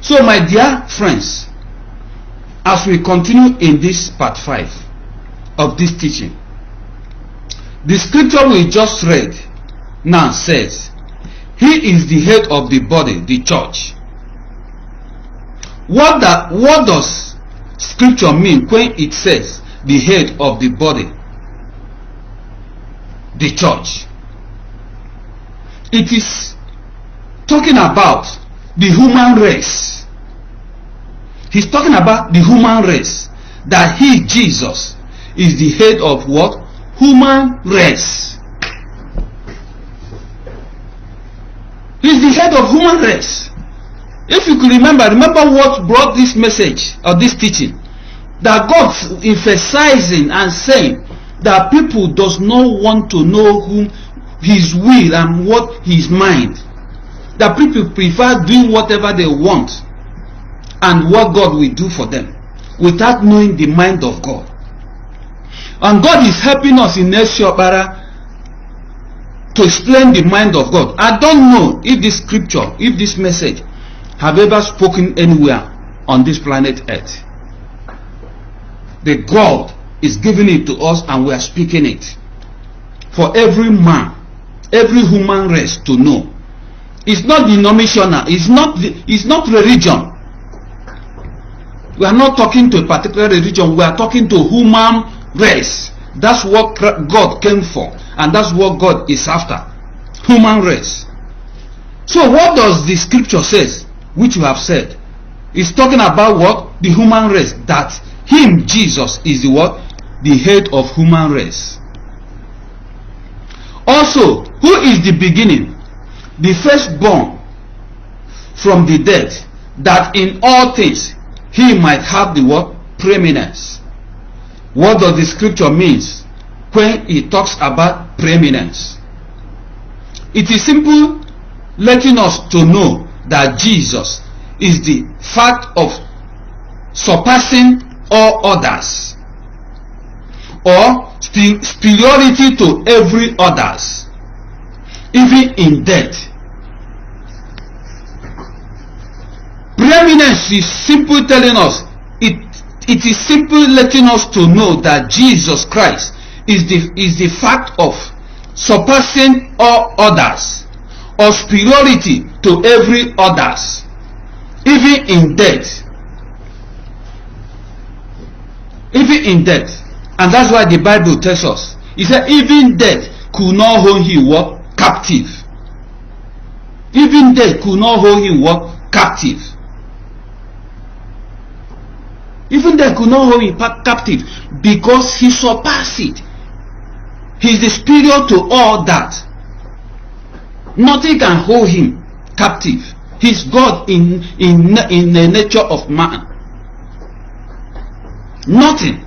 So my dear friends, as we continue in this part 5 of this teaching, the scripture we just read now says, he is the head of the body, the church. What does scripture mean when it says the head of the body, the church? It is talking about the human race. He's talking about the human race. That he, Jesus, is the head of what? Human race. He's the head of human race. If you could remember what brought this message or this teaching. That God's emphasizing and saying that people does not want to know whom his will and what his mind. That people prefer doing whatever they want and what God will do for them without knowing the mind of God. And God is helping us in Neshiobara to explain the mind of God. I don't know if this scripture, if this message have ever spoken anywhere on this planet Earth. The God is giving it to us and we are speaking it for every man, every human race to know. It's not denominational, it's not religion. We are not talking to a particular religion, we are talking to human race. That's what God came for, and that's what God is after. Human race. So what does the scripture says, which you have said? It's talking about what? The human race. That him, Jesus, is the what? The head of human race. Also, who is the beginning? The firstborn from the dead, that in all things he might have the what? Preeminence. What does the scripture means when it talks about preeminence? It is simple letting us to know that Jesus is the fact of surpassing all others, or superiority to every others, even in death. Preeminence is simply telling us, it is simply letting us to know that Jesus Christ is the fact of surpassing all others, or superiority to every others, even in death. Even in death. And that's why the Bible tells us, it said even death could not hold him what? Captive. Even death could not hold him what? Captive. Even death could not hold him captive, because he surpassed it. He is the superior to all that. Nothing can hold him captive. He's God in the nature of man. Nothing.